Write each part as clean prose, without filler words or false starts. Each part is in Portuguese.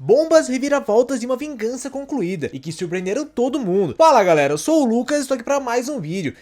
bombas, reviravoltas e uma vingança concluída, e que surpreenderam todo mundo. Fala galera, eu sou o Lucas e estou aqui para mais um vídeo,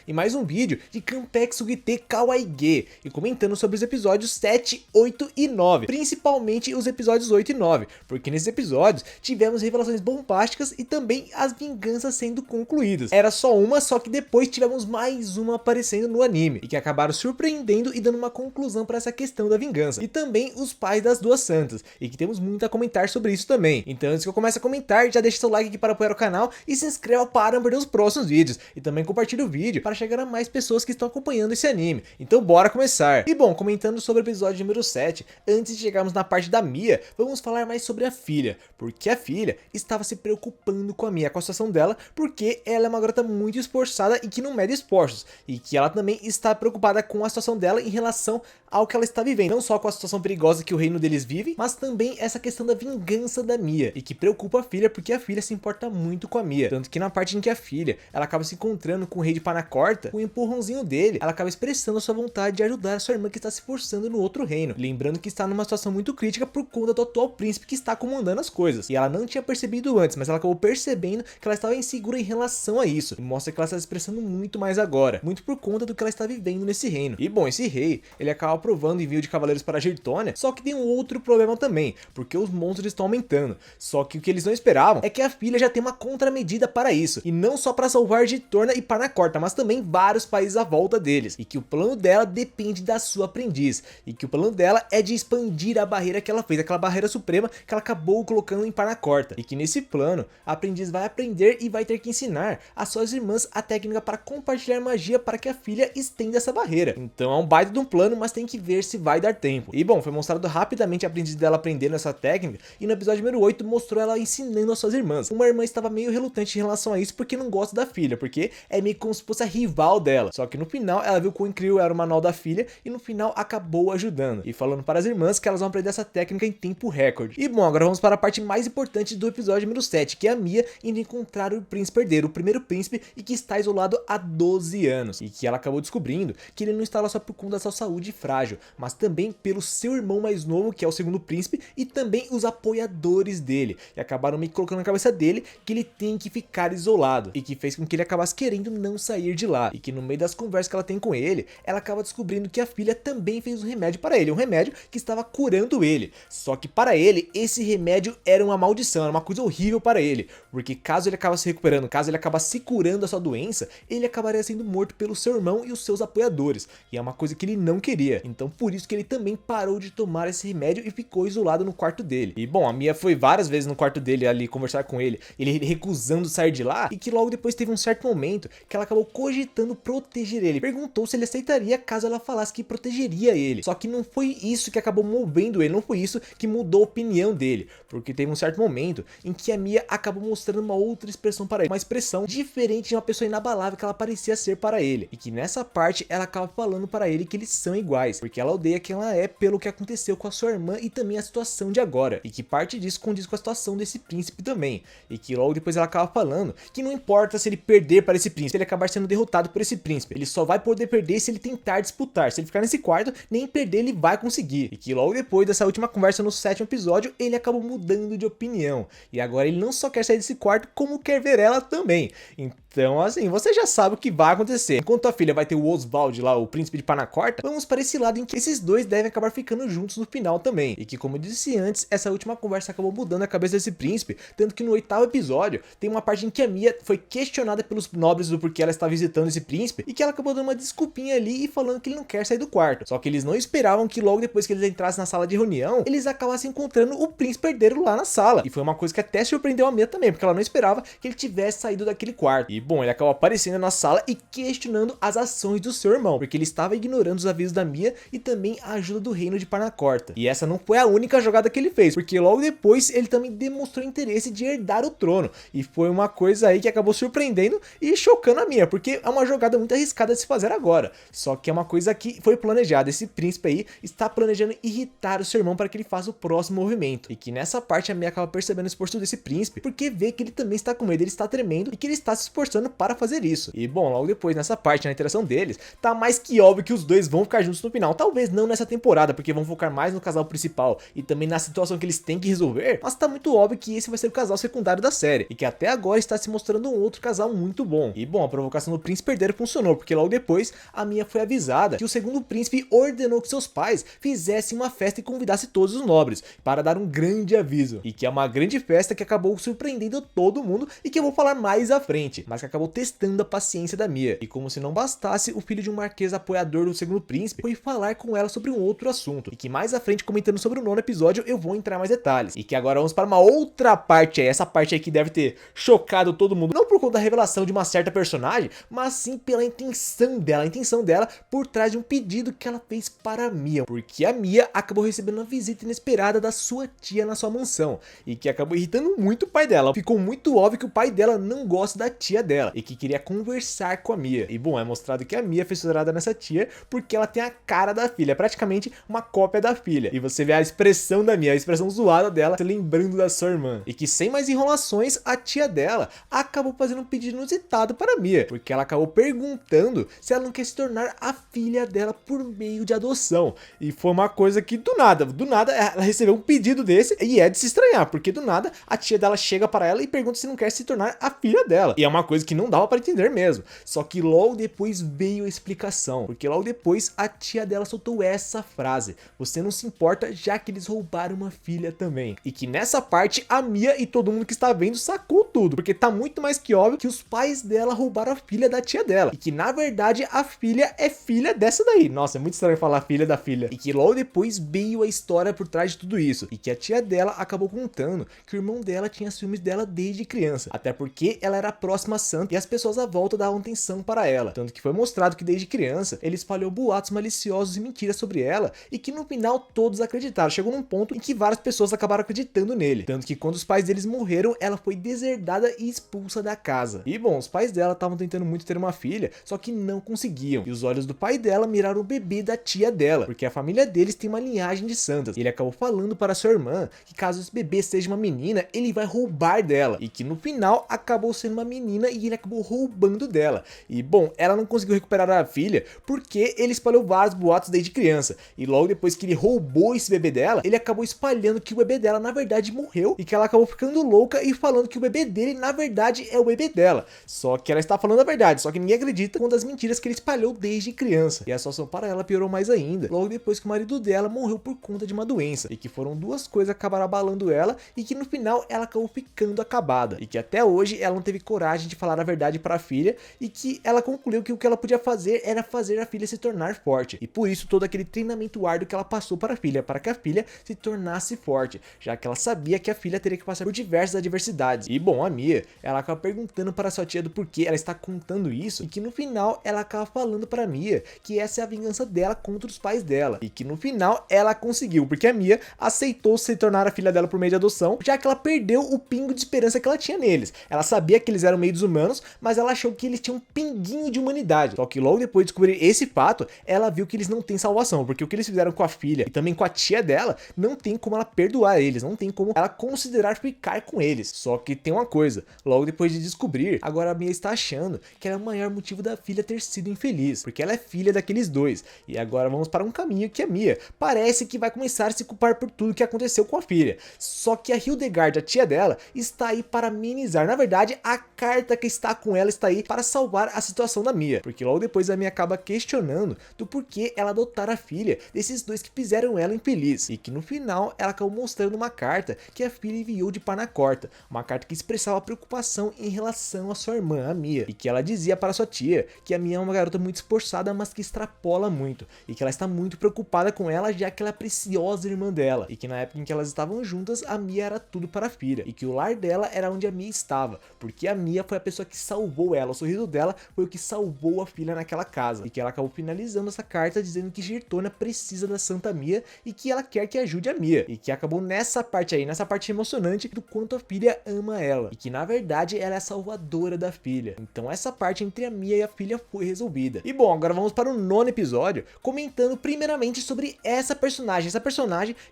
de Kanpeki Sugite Kawaii-ge, e comentando sobre os episódios 7, 8 e 9, principalmente os episódios 8 e 9, porque nesses episódios tivemos revelações bombásticas e também as vinganças sendo concluídas. Era só uma, só que depois tivemos mais uma aparecendo no anime, e que acabaram surpreendendo e dando uma conclusão para essa questão da vingança, e também os pais das duas santas, e que temos muito a comentar sobre isso também. Então antes que eu comece a comentar, já deixa seu like aqui para apoiar o canal e se inscreva para não perder os próximos vídeos, e também compartilhe o vídeo para chegar a mais pessoas que estão acompanhando esse anime. Então bora começar! E bom, comentando sobre o episódio número 7, antes de chegarmos na parte da Mia, vamos falar mais sobre a filha, porque a filha estava se preocupando com a Mia, com a situação dela, porque ela é uma garota muito esforçada e que não mede esforços, e que ela também está preocupada com a situação dela em relação ao que ela está vivendo, não só com a situação perigosa que o reino deles vive, mas também essa questão da vingança da Mia, e que preocupa a filha porque a filha se importa muito com a Mia, tanto que na parte em que a filha ela acaba se encontrando com o rei de Panacorta, com o empurrãozinho dele, ela acaba expressando a sua vontade de ajudar a sua irmã que está se forçando no outro reino, lembrando que está numa situação muito crítica por conta do atual príncipe que está comandando as coisas, e ela não tinha percebido antes, mas ela acabou percebendo que ela estava insegura em relação a isso, e mostra que ela está se expressando muito mais agora, muito por conta do que ela está vivendo nesse reino. E bom, esse rei, ele acaba aprovando o envio de cavaleiros para Girtônia, só que tem um outro problema também, porque os monstros estão aumentando, só que o que eles não esperavam é que a filha já tem uma contramedida para isso, e não só para salvar Girtônia e Panacorta, mas também vários países à volta deles, e que o plano dela depende da sua aprendiz, e que o plano dela é de expandir a barreira que ela fez, aquela barreira suprema que ela acabou colocando em Panacorta, e que nesse plano a aprendiz vai aprender e vai ter que ensinar às suas irmãs a técnica para compartilhar magia para que a filha estenda essa barreira. Então é um baita de um plano, mas tem que ver se vai dar tempo. E bom, foi mostrado rapidamente a aprendiz dela aprendendo essa técnica, e no episódio número 8 mostrou ela ensinando às suas irmãs. Uma irmã estava meio relutante em relação a isso porque não gosta da filha, porque é meio como se fosse a rival dela, só que no final ela viu quão incrível era o manual da filha e no final acabou ajudando, e falando para as irmãs que elas vão aprender essa técnica em tempo recorde. E bom, agora vamos para a parte mais importante do episódio número 7, que é a Mia indo encontrar o príncipe herdeiro, o primeiro príncipe, e que está isolado há 12 anos, e que ela acabou descobrindo que ele não está lá só por conta da sua saúde frágil, mas também pelo seu irmão mais novo, que é o segundo príncipe, e também os apoiadores dele, e acabaram me colocando na cabeça dele que ele tem que ficar isolado, e que fez com que ele acabasse querendo não sair de lá, e que no meio das conversas que ela tem com ele, ela acaba descobrindo que a filha também fez um remédio para ele, um remédio que estava curando ele, só que para ele, esse remédio era uma maldição, era uma coisa horrível para ele, porque caso ele acabasse se recuperando, caso ele acabasse se curando a sua doença, ele acabaria sendo morto pelo seu irmão e os seus apoiadores, e é uma coisa que ele não queria, então por isso que ele também parou de tomar esse remédio e ficou isolado no quarto dele. E bom, a Mia foi várias vezes no quarto dele ali conversar com ele recusando sair de lá, e que logo depois teve um certo momento que ela acabou cogitando proteger ele, perguntou se ele aceitaria caso ela falasse que protegeria ele, só que não foi isso que acabou movendo ele, não foi isso que mudou a opinião dele, porque teve um certo momento em que a Mia acabou mostrando uma outra expressão para ele, uma expressão diferente de uma pessoa inabalável que ela parecia ser para ele, e que nessa parte ela acaba falando para ele que eles são iguais, porque ela odeia quem ela é pelo que aconteceu com a sua irmã e também a situação de agora, e que parte disso condiz com a situação desse príncipe também, e que logo depois ela acaba falando que não importa se ele perder para esse príncipe, se ele acabar sendo derrotado por esse príncipe, ele só vai poder perder se ele tentar disputar, se ele ficar nesse quarto, nem perder ele vai conseguir, e que logo depois dessa última conversa no 7º episódio, ele acabou mudando de opinião, e agora ele não só quer sair desse quarto, como quer ver ela também. Então assim, você já sabe o que vai acontecer. Enquanto a filha vai ter o Oswald lá, o príncipe de Panacorta, vamos para esse lado em que esses dois devem acabar ficando juntos no final também, e que como eu disse antes, essa última conversa acabou mudando a cabeça desse príncipe, tanto que no 8º episódio tem uma parte em que a Mia foi questionada pelos nobres do porquê ela está visitando esse príncipe, e que ela acabou dando uma desculpinha ali e falando que ele não quer sair do quarto, só que eles não esperavam que logo depois que eles entrassem na sala de reunião, eles acabassem encontrando o príncipe herdeiro lá na sala, e foi uma coisa que até surpreendeu a Mia também, porque ela não esperava que ele tivesse saído daquele quarto. E bom, ele acabou aparecendo na sala e questionando as ações do seu irmão, porque ele estava ignorando os avisos da Mia e também a ajuda do reino de Panacorta. E essa não foi a única jogada que ele fez, porque logo depois ele também demonstrou interesse de herdar o trono, e foi uma coisa aí que acabou surpreendendo e chocando a Mia, porque é uma jogada muito arriscada de se fazer agora, só que é uma coisa que foi planejada. Esse príncipe aí está planejando irritar o seu irmão para que ele faça o próximo movimento, e que nessa parte a Mia acaba percebendo o esforço desse príncipe, porque vê que ele também está com medo, ele está tremendo e que ele está se esforçando esforçando para fazer isso. E bom, logo depois nessa parte, na interação deles, tá mais que óbvio que os dois vão ficar juntos no final. Talvez não nessa temporada, porque vão focar mais no casal principal e também na situação que eles têm que resolver, mas tá muito óbvio que esse vai ser o casal secundário da série, e que até agora está se mostrando um outro casal muito bom. E bom, a provocação do príncipe herdeiro funcionou, porque logo depois a Mia foi avisada que o segundo príncipe ordenou que seus pais fizessem uma festa e convidasse todos os nobres, para dar um grande aviso, e que é uma grande festa que acabou surpreendendo todo mundo e que eu vou falar mais à frente, mas que acabou testando a paciência da Mia. E como se não bastasse, o filho de um marquês apoiador do segundo príncipe foi falar com ela sobre um outro assunto, e que mais à frente, comentando sobre o nono episódio, eu vou entrar mais detalhes. E que agora vamos para uma outra parte aí, essa parte aí que deve ter chocado todo mundo, não por conta da revelação de uma certa personagem, mas sim pela intenção dela, a intenção dela por trás de um pedido que ela fez para a Mia, porque a Mia acabou recebendo uma visita inesperada da sua tia na sua mansão, e que acabou irritando muito o pai dela. Ficou muito óbvio que o pai dela não gosta da tia dela, e que queria conversar com a Mia. E bom, é mostrado que a Mia foi fissurada nessa tia, porque ela tem a cara da filha, praticamente uma cópia da filha, e você vê a expressão da Mia, a expressão zoada dela, se lembrando da sua irmã. E que sem mais enrolações, a tia dela acabou fazendo um pedido inusitado para a Mia, porque ela acabou perguntando se ela não quer se tornar a filha dela por meio de adoção. E foi uma coisa que do nada ela recebeu um pedido desse, e é de se estranhar, porque do nada a tia dela chega para ela e pergunta se não quer se tornar a filha dela. E é uma coisa que não dava para entender mesmo. Só que logo depois veio a explicação, porque logo depois a tia dela soltou essa frase: você não se importa, já que eles roubaram uma filha também. E que nessa parte a Mia e todo mundo que está vendo sacou tudo, porque tá muito mais que óbvio que os pais dela roubaram a filha da tia dela, e que na verdade a filha é filha dessa daí. Nossa, é muito estranho falar filha da filha. E que logo depois veio a história por trás de tudo isso, e que a tia dela acabou contando que o irmão dela tinha ciúmes dela desde criança, até porque ela era a próxima santa e as pessoas à volta davam atenção para ela, tanto que foi mostrado que desde criança ele espalhou boatos maliciosos e mentiras sobre ela, e que no final todos acreditaram. Chegou num ponto em que várias pessoas acabaram acreditando nele, tanto que quando os pais deles morreram, ela foi deserdada e expulsa da casa. E bom, os pais dela estavam tentando muito ter uma filha, só que não conseguiam, e os olhos do pai dela miraram o bebê da tia dela, porque a família deles tem uma linhagem de santas, e ele acabou falando para sua irmã que caso esse bebê seja uma menina, ele vai roubar dela, e que no final acabou sendo uma menina e ele acabou roubando dela. E bom, ela não conseguiu recuperar a filha porque ele espalhou vários boatos desde criança, e logo depois que ele roubou esse bebê dela, ele acabou espalhando que o bebê dela na verdade morreu, e que ela acabou ficando louca e falando que o bebê dele na verdade é o bebê dela, só que ela está falando a verdade, só que ninguém acredita com das mentiras que ele espalhou desde criança. E a situação para ela piorou mais ainda, logo depois que o marido dela morreu por conta de uma doença, e que foram duas coisas que acabaram abalando ela, e que no final ela acabou ficando acabada, e que até hoje ela não teve coragem de falar a verdade para a filha, e que ela concluiu que o que ela podia fazer era fazer a filha se tornar forte, e por isso todo aquele treinamento árduo que ela passou para a filha, para que a filha se tornasse forte, já que ela sabia que a filha teria que passar por diversas adversidades. E bom, a Mia, ela acaba perguntando para sua tia do porquê ela está contando isso, e que no final ela acaba falando para a Mia que essa é a vingança dela contra os pais dela, e que no final ela conseguiu, porque a Mia aceitou se tornar a filha dela por meio de adoção, já que ela perdeu o pingo de esperança que ela tinha neles. Ela sabia que eles eram meio desumanos, mas ela achou que eles tinham um pinguinho de humanidade. Só que logo depois de descobrir esse fato, ela viu que eles não têm salvação, porque o que eles fizeram com a filha e também com a tia dela, não tem como ela perdoar eles, não tem como ela considerar ficar com eles. Só que tem uma coisa, logo depois de descobrir, agora a Mia está achando que era o maior motivo da filha ter sido infeliz, porque ela é filha daqueles dois. E agora vamos para um caminho que a Mia parece que vai começar a se culpar por tudo que aconteceu com a filha. Só que a Hildegard, a tia dela, está aí para minimizar. Na verdade, a carta que está com ela está aí para salvar a situação da Mia, porque logo depois a Mia acaba questionando do porquê ela adotar a filha desses dois que fizeram ela infeliz, e que no final ela acabou mostrando uma carta que a filha enviou de Panacorta, uma carta que expressava preocupação em relação à sua irmã, a Mia, e que ela dizia para sua tia que a Mia é uma garota muito esforçada, mas que extrapola muito, e que ela está muito preocupada com ela, já que ela é a preciosa irmã dela, e que na época em que elas estavam juntas, a Mia era tudo para a filha, e que o lar dela era onde a Mia estava, porque a Mia foi a pessoa que salvou ela, o sorriso dela foi o que salvou a filha naquela casa, e que ela acabou finalizando essa carta dizendo que Girtona precisa da Santa Mia e que ela quer que ajude a Mia, e que acabou nessa parte aí, nessa parte emocionante do quanto a filha ama ela, e que na verdade ela é a salvadora da filha. Então essa parte entre a Mia e a filha foi resolvida. E bom, agora vamos para o 9º episódio, comentando primeiramente sobre essa personagem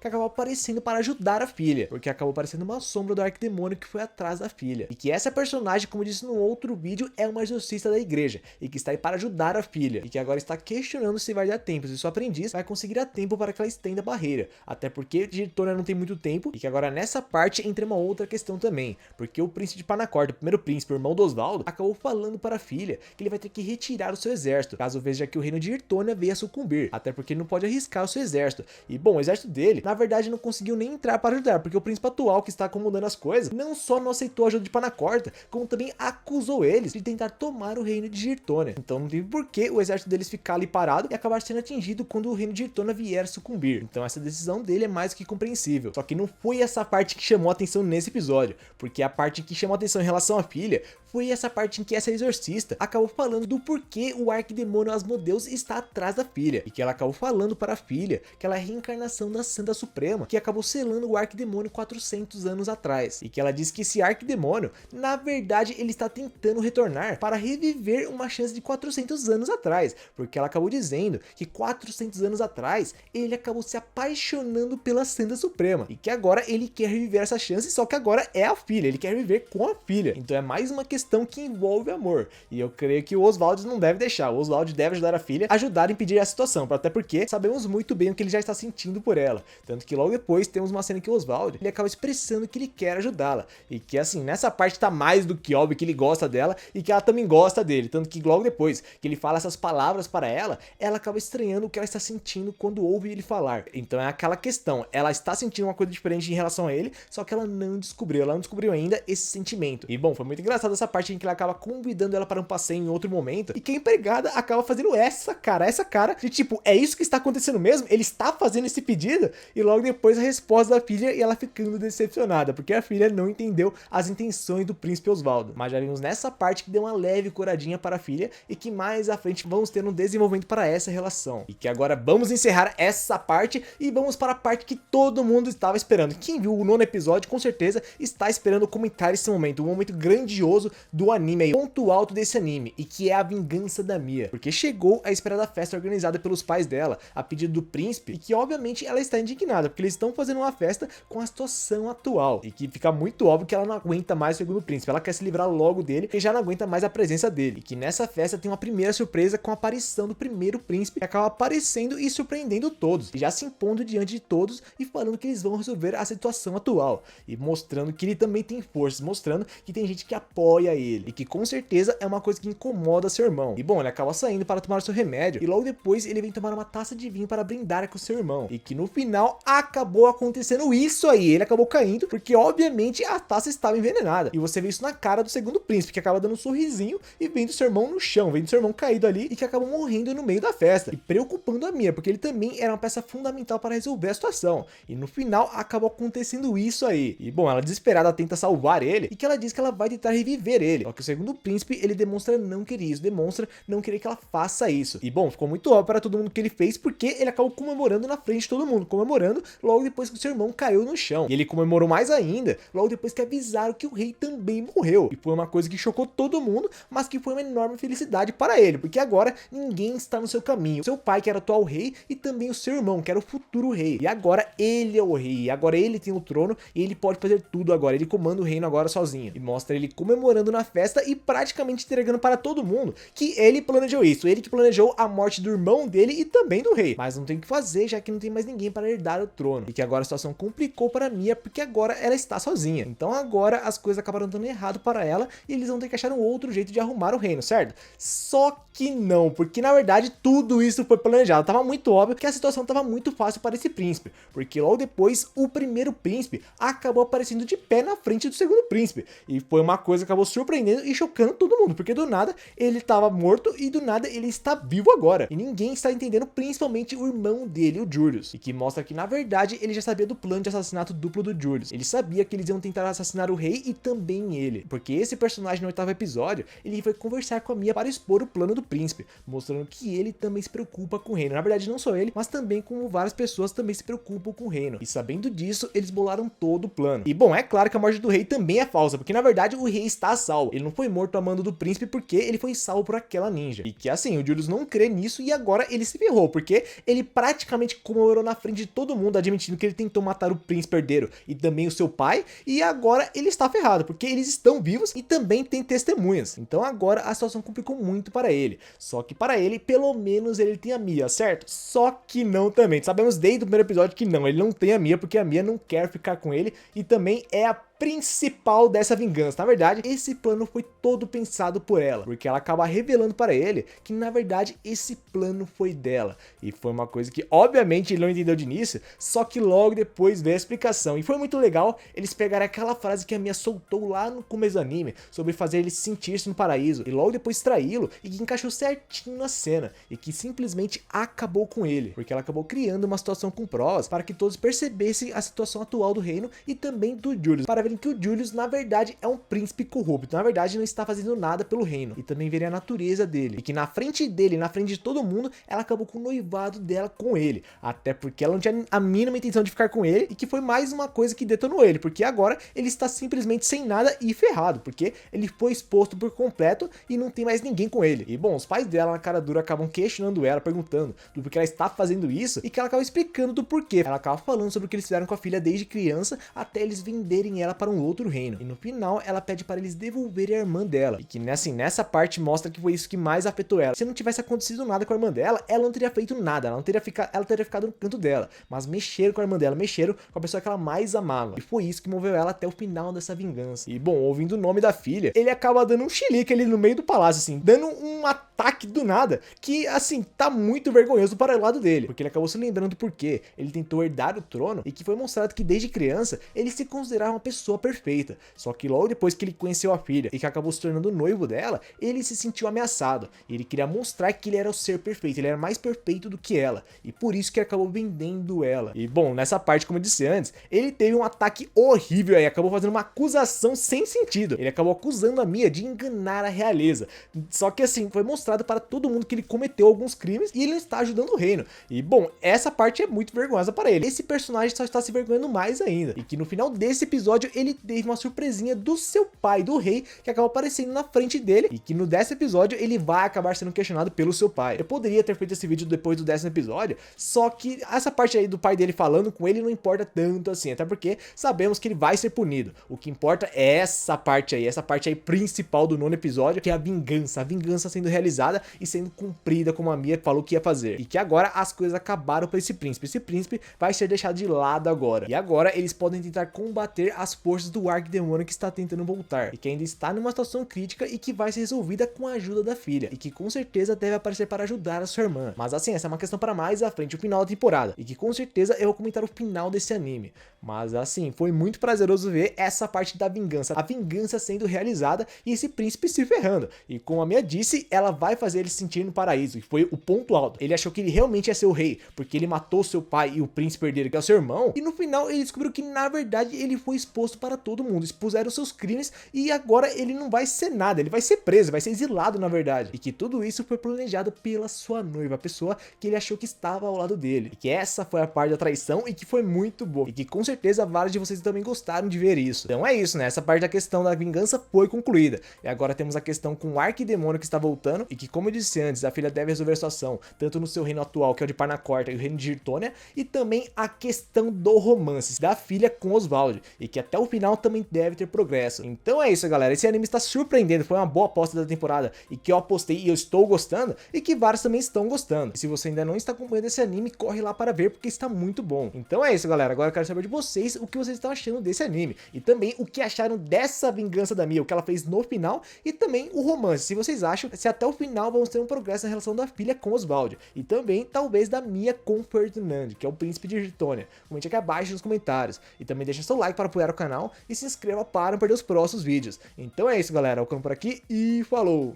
que acabou aparecendo para ajudar a filha, porque acabou aparecendo uma sombra do arquidemônio que foi atrás da filha. E que essa personagem, como eu disse no outro vídeo, é uma exorcista da igreja, e que está aí para ajudar a filha, e que agora está questionando se vai dar tempo, se sua aprendiz vai conseguir dar tempo para que ela estenda a barreira, até porque Dirtônia não tem muito tempo, e que agora nessa parte entra uma outra questão também, porque o príncipe de Panacorda, o primeiro príncipe, o irmão do Osvaldo, acabou falando para a filha que ele vai ter que retirar o seu exército, caso veja que o reino de Dirtônia venha a sucumbir, até porque ele não pode arriscar o seu exército. E bom, o exército dele, na verdade, não conseguiu nem entrar para ajudar, porque o príncipe atual que está acomodando as coisas, não só não aceitou a ajuda de Panacorda, como também acusou eles de tentar tomar o reino de Dirtônia. Então não tem por que o exército deles ficar ali parado e acabar sendo atingido quando o reino de Dirtônia vier a sucumbir. Então essa decisão dele é mais que compreensível. Só que não foi essa parte que chamou a atenção nesse episódio, porque a parte que chamou a atenção em relação à filha foi essa parte em que essa exorcista acabou falando do porquê o arquidemônio Asmodeus está atrás da filha, e que ela acabou falando para a filha que ela é a reencarnação da Santa Suprema, que acabou selando o arquidemônio 400 anos atrás, e que ela diz que esse arquidemônio, na verdade, ele está tentando retornar para reviver uma chance de 400 anos atrás, porque ela acabou dizendo que 400 anos atrás ele acabou se apaixonando pela Santa Suprema, e que agora ele quer reviver essa chance, só que agora é a filha, ele quer viver com a filha. Então é mais uma questão que envolve amor, e eu creio que o Oswald não deve deixar, o Oswald deve ajudar a filha, ajudar a impedir a situação, até porque sabemos muito bem o que ele já está sentindo por ela, tanto que logo depois temos uma cena que o Oswald, ele acaba expressando que ele quer ajudá-la, e que assim, nessa parte tá mais do que óbvio que ele gosta dela, e que ela também gosta dele, tanto que logo depois que ele fala essas palavras para ela acaba estranhando o que ela está sentindo quando ouve ele falar. Então é aquela questão, ela está sentindo uma coisa diferente em relação a ele, só que ela não descobriu ainda esse sentimento. E bom, foi muito engraçado essa parte em que ele acaba convidando ela para um passeio em outro momento, e que a empregada acaba fazendo essa cara de tipo, é isso que está acontecendo mesmo? Ele está fazendo esse pedido? E logo depois a resposta da filha, e ela ficando decepcionada, porque a filha não entendeu as intenções do príncipe Osvaldo. Mas já vimos nessa parte que deu uma leve coradinha para a filha, e que mais à frente vamos ter um desenvolvimento para essa relação. E que agora vamos encerrar essa parte e vamos para a parte que todo mundo estava esperando. Quem viu o 9º episódio com certeza está esperando comentar esse momento, um momento grandioso do anime, aí, ponto alto desse anime, e que é a vingança da Mia, porque chegou a esperada festa organizada pelos pais dela, a pedido do príncipe, e que obviamente ela está indignada, porque eles estão fazendo uma festa com a situação atual, e que fica muito óbvio que ela não aguenta mais o segundo príncipe, ela quer se livrar logo dele, e já não aguenta mais a presença dele, e que nessa festa tem uma primeira surpresa com a aparição do primeiro príncipe, que acaba aparecendo e surpreendendo todos, e já se impondo diante de todos, e falando que eles vão resolver a situação atual, e mostrando que ele também tem forças, mostrando que tem gente que apoia ele, e que com certeza é uma coisa que incomoda seu irmão. E bom, ele acaba saindo para tomar o seu remédio, e logo depois ele vem tomar uma taça de vinho para brindar com seu irmão, e que no final acabou acontecendo isso aí, ele acabou caindo, porque obviamente a taça estava envenenada, e você vê isso na cara do segundo príncipe, que acaba dando um sorrisinho e vendo seu irmão no chão, vendo seu irmão caído ali, e que acaba morrendo no meio da festa, e preocupando a Mia, porque ele também era uma peça fundamental para resolver a situação, e no final acabou acontecendo isso aí. E bom, ela desesperada tenta salvar ele, e que ela diz que ela vai tentar reviver ele, só que o segundo príncipe, ele demonstra não querer isso, demonstra não querer que ela faça isso. E bom, ficou muito óbvio para todo mundo que ele fez, porque ele acabou comemorando na frente de todo mundo, comemorando logo depois que o seu irmão caiu no chão. E ele comemorou mais ainda, logo depois que avisaram que o rei também morreu. E foi uma coisa que chocou todo mundo, mas que foi uma enorme felicidade para ele, porque agora ninguém está no seu caminho. Seu pai, que era o atual rei, e também o seu irmão, que era o futuro rei. E agora ele é o rei, agora ele tem o trono, e ele pode fazer tudo agora, ele comanda o reino agora sozinho. E mostra ele comemorando na festa e praticamente entregando para todo mundo que ele planejou isso, ele que planejou a morte do irmão dele e também do rei, mas não tem o que fazer, já que não tem mais ninguém para herdar o trono, e que agora a situação complicou para Mia, porque agora ela está sozinha, então agora as coisas acabaram dando errado para ela, e eles vão ter que achar um outro jeito de arrumar o reino, certo? Só que não, porque na verdade tudo isso foi planejado, tava muito óbvio que a situação tava muito fácil para esse príncipe, porque logo depois o primeiro príncipe acabou aparecendo de pé na frente do segundo príncipe, e foi uma coisa que acabou surpreendendo e chocando todo mundo, porque do nada ele estava morto e do nada ele está vivo agora, e ninguém está entendendo, principalmente o irmão dele, o Julius, e que mostra que na verdade ele já sabia do plano de assassinato duplo do Julius, ele sabia que eles iam tentar assassinar o rei e também ele, porque esse personagem no 8º episódio, ele foi conversar com a Mia para expor o plano do príncipe, mostrando que ele também se preocupa com o reino, na verdade não só ele, mas também como várias pessoas também se preocupam com o reino, e sabendo disso, eles bolaram todo o plano, e bom, é claro que a morte do rei também também é falsa, porque na verdade o rei está a salvo. Ele não foi morto a mando do príncipe porque ele foi salvo por aquela ninja. E que assim, o Julius não crê nisso e agora ele se ferrou, porque ele praticamente comemorou na frente de todo mundo, admitindo que ele tentou matar o príncipe herdeiro e também o seu pai, e agora ele está ferrado, porque eles estão vivos e também tem testemunhas. Então agora a situação complicou muito para ele. Só que para ele, pelo menos ele tem a Mia, certo? Só que não também. Sabemos desde o primeiro episódio que não, ele não tem a Mia, porque a Mia não quer ficar com ele e também é a principal dessa vingança. Na verdade, esse plano foi todo pensado por ela, porque ela acaba revelando para ele que na verdade esse plano foi dela, e foi uma coisa que obviamente ele não entendeu de início, só que logo depois veio a explicação. E foi muito legal eles pegaram aquela frase que a Mia soltou lá no começo do anime, sobre fazer ele sentir-se no paraíso, e logo depois traí-lo, e que encaixou certinho na cena, e que simplesmente acabou com ele, porque ela acabou criando uma situação com provas para que todos percebessem a situação atual do reino e também do Julius, para ver que o Julius na verdade é um príncipe corrupto, na verdade não está fazendo nada pelo reino, e também veria a natureza dele, e que na frente dele, na frente de todo mundo, ela acabou com o noivado dela com ele, até porque ela não tinha a mínima intenção de ficar com ele, e que foi mais uma coisa que detonou ele, porque agora ele está simplesmente sem nada e ferrado, porque ele foi exposto por completo e não tem mais ninguém com ele. E bom, os pais dela na cara dura acabam questionando ela, perguntando do porquê ela está fazendo isso, e que ela acaba explicando do porquê. Ela acaba falando sobre o que eles fizeram com a filha desde criança, até eles venderem ela para um outro reino, e no final ela pede para eles devolverem a irmã dela, e que nessa parte mostra que foi isso que mais afetou ela. Se não tivesse acontecido nada com a irmã dela, ela não teria feito nada, ela teria ficado no canto dela, mas mexeram com a irmã dela, mexeram com a pessoa que ela mais amava, e foi isso que moveu ela até o final dessa vingança. E bom, ouvindo o nome da filha, ele acaba dando um chilique ali no meio do palácio, assim, dando um ataque do nada, que assim, tá muito vergonhoso para o lado dele, porque ele acabou se lembrando do porquê ele tentou herdar o trono, e que foi mostrado que desde criança ele se considerava uma pessoa perfeita, só que logo depois que ele conheceu a filha e que acabou se tornando noivo dela, ele se sentiu ameaçado, e ele queria mostrar que ele era o ser perfeito, ele era mais perfeito do que ela, e por isso que ele acabou vendendo ela. E bom, nessa parte, como eu disse antes, ele teve um ataque horrível aí, acabou fazendo uma acusação sem sentido, ele acabou acusando a Mia de enganar a realeza, só que assim, foi mostrado para todo mundo que ele cometeu alguns crimes e ele está ajudando o reino. E bom, essa parte é muito vergonhosa para ele, esse personagem só está se vergonhando mais ainda, e que no final desse episódio ele teve uma surpresinha do seu pai, do rei, que acaba aparecendo na frente dele, e que no 10º episódio ele vai acabar sendo questionado pelo seu pai. Eu poderia ter feito esse vídeo depois do 10º episódio, só que essa parte aí do pai dele falando com ele não importa tanto assim, até porque sabemos que ele vai ser punido. O que importa é essa parte aí principal do 9º episódio, que é a vingança sendo realizada e sendo cumprida como a Mia falou que ia fazer, e que agora as coisas acabaram para esse príncipe vai ser deixado de lado agora, e agora eles podem tentar combater as forças do Arquidemônio que está tentando voltar, e que ainda está numa situação crítica e que vai ser resolvida com a ajuda da filha, e que com certeza deve aparecer para ajudar a sua irmã. Mas assim, essa é uma questão para mais à frente, o final da temporada, e que com certeza eu vou comentar o final desse anime. Mas assim, foi muito prazeroso ver essa parte da vingança, a vingança sendo realizada e esse príncipe se ferrando, e como a Mia disse, ela vai fazer ele se sentir no paraíso, e foi o ponto alto. Ele achou que ele realmente ia ser o rei, porque ele matou seu pai e o príncipe herdeiro, que é o seu irmão, e no final ele descobriu que na verdade ele foi exposto para todo mundo, expuseram seus crimes, e agora ele não vai ser nada, ele vai ser preso, vai ser exilado na verdade, e que tudo isso foi planejado pela sua noiva, a pessoa que ele achou que estava ao lado dele, e que essa foi a parte da traição e que foi muito boa, e que com certeza vários de vocês também gostaram de ver isso. Então é isso, né, essa parte da questão da vingança foi concluída, e agora temos a questão com o Arquidemônio que está voltando, e que como eu disse antes, a filha deve resolver a situação, tanto no seu reino atual, que é o de Parnacorta, e o reino de Girtônia, e também a questão do romance da filha com Oswald, e que até o final também deve ter progresso. Então é isso, galera, esse anime está surpreendendo, foi uma boa aposta da temporada, e que eu apostei e eu estou gostando, e que vários também estão gostando. E se você ainda não está acompanhando esse anime, corre lá para ver, porque está muito bom. Então é isso, galera, agora eu quero saber de vocês o que vocês estão achando desse anime, e também o que acharam dessa vingança da Mia, o que ela fez no final, e também o romance, se vocês acham se até o final vamos ter um progresso na relação da filha com Oswald, e também talvez da Mia com Ferdinand, que é o príncipe de Girtônia. Comente aqui abaixo nos comentários, e também deixa seu like para apoiar o canal, e se inscreva para não perder os próximos vídeos. Então é isso, galera, eu ficando por aqui e falou!